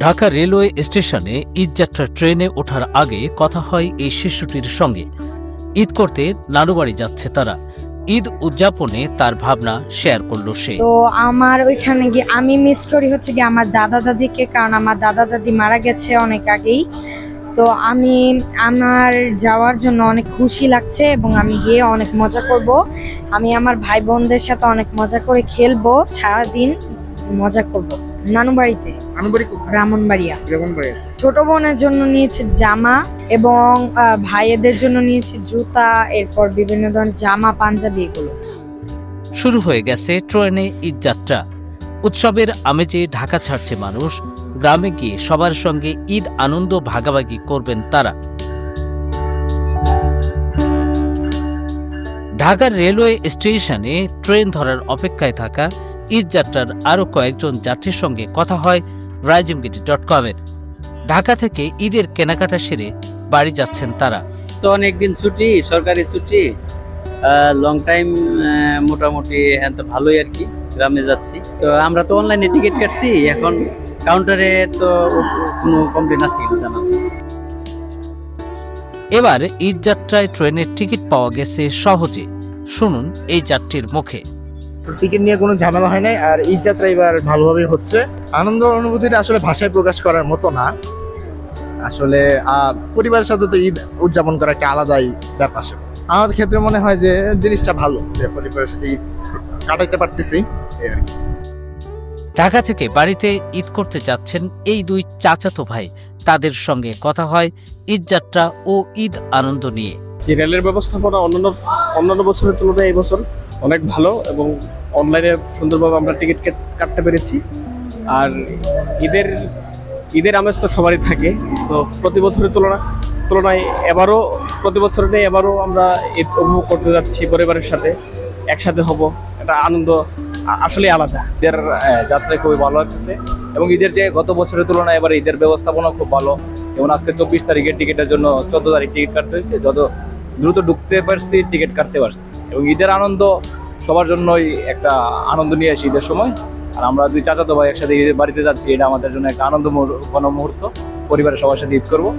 Dhaka railway স্টেশনে ঈদযাত্রা ট্রেনে ওঠার আগে কথা হয় এই শিশুটির সঙ্গে। ঈদ করতে নানুবাড়ি যাচ্ছে তারা। ঈদ উদযাপনে তার ভাবনা শেয়ার করলো সে। তো আমার ওইখানে গিয়ে আমি মিস করি হচ্ছে গিয়ে আমার দাদা দাদিকে, কারণ আমার দাদা দাদি মারা গেছে অনেক আগেই। তো আমি আমার যাওয়ার জন্য অনেক খুশি লাগছে এবং আমি গিয়ে অনেক মজা করব। আমি আমার ভাই বোনদের সাথে অনেক মজা করে খেলবো, সারাদিন মজা করব। নানুবাড়িতে, ব্রাহ্মণবাড়িয়া। ছোট বোনের জন্য নিয়েছে জামা এবং ভাইয়েদের জন্য নিয়েছে জুতা, এরপর বিভিন্ন ধরনের জামা পাঞ্জাবি এগুলো। শুরু হয়ে গেছে ট্রেনে ঈদযাত্রা। উৎসবের আমেজে ঢাকা ছাড়ছে মানুষ। গ্রামে গিয়ে সবার সঙ্গে ঈদ আনন্দ ভাগাভাগি করবেন তারা। ঢাকার রেলওয়ে স্টেশনে ট্রেন ধরার অপেক্ষায় থাকা ঈদযাত্রার আরও কয়েকজন যাত্রীর সঙ্গে কথা হয় রাইজিমগিটি.com-এর। ঢাকা থেকে ঈদের কেনাকাটা সেরে বাড়ি যাচ্ছেন তারা। তো অনেকদিন ছুটি, সরকারি ছুটি, লং টাইম, মোটামুটি হ্যাঁ তো ভালোই আর কি। গ্রামে যাচ্ছি তো আমরা তো অনলাইনে টিকিট কাটছি, এখন কাউন্টারে তো কোনো কমপ্লেন আছে কিনা জানা। এবার ঈদযাত্রায় ট্রেনের টিকিট পাওয়া গেছে সহজে। শুনুন এই যাত্রীর মুখে। টিকিট নিয়ে কোনো ঝামেলা হয় নাই, আর ঈদ যাত্রা এবার ভালোভাবে হচ্ছে। আনন্দ অনুভূতিটা আসলে ভাষায় প্রকাশ করার মতো না। আসলে পরিবারের সাথে তো ঈদ উদযাপন করা একটা আলাদাই ব্যাপার। আমার ক্ষেত্রে মনে হয় যে জিনিসটা ভালো, যে পরিবারের সাথে ঈদ কাটাইতে পারতেছি। ঢাকা থেকে বাড়িতে ঈদ করতে যাচ্ছেন এই দুই চাচাতো ভাই। তাদের সঙ্গে কথা হয় ঈদযাত্রা ও ঈদ আনন্দ নিয়ে। রেলের ব্যবস্থাপনা অন্যান্য বছরের তুলনায় এই বছর অনেক ভালো এবং অনলাইনে সুন্দরভাবে আমরা টিকিট কাটতে পেরেছি। আর ঈদের আমেজ তো সবারই থাকে, তো প্রতি বছরের তুলনায় প্রতি বছর নেই, এবারও আমরা ঈদ উপভোগ করতে যাচ্ছি পরিবারের সাথে, একসাথে হব। এটা আনন্দ আসলে আলাদা। ঈদের যাত্রায় খুবই ভালো লাগতেছে এবং ঈদের যে গত বছরের তুলনায় এবার ঈদের ব্যবস্থাপনা খুব ভালো। যেমন আজকে 24 তারিখের টিকিটের জন্য 14 তারিখ টিকিট কাটতে হয়েছে, যত দ্রুত ঢুকতে পারছি টিকিট কাটতে পারছি। এবং ঈদের আনন্দ সবার জন্যই একটা আনন্দ নিয়ে আসি ঈদের সময়। আর আমরা দুই চাচাতো ভাই একসাথে ঈদের বাড়িতে যাচ্ছি, এটা আমাদের জন্য একটা আনন্দ ঘন মুহূর্ত। পরিবারের সবার সাথে ঈদ করবো।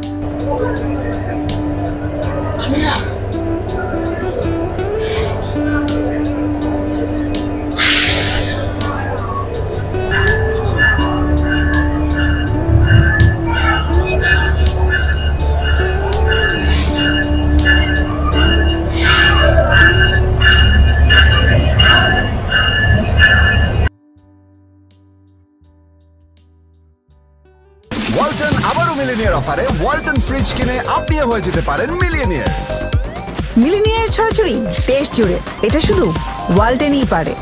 ওয়ালটন আবারও মিলিনিয়ার অফারে ওয়ালটন ফ্রিজ কিনে আপনিও হয়ে যেতে পারেন মিলিয়নিয়ার। মিলিনিয়ার ছড়াছড়ি দেশ জুড়ে, এটা শুধু ওয়ালটনই পারে।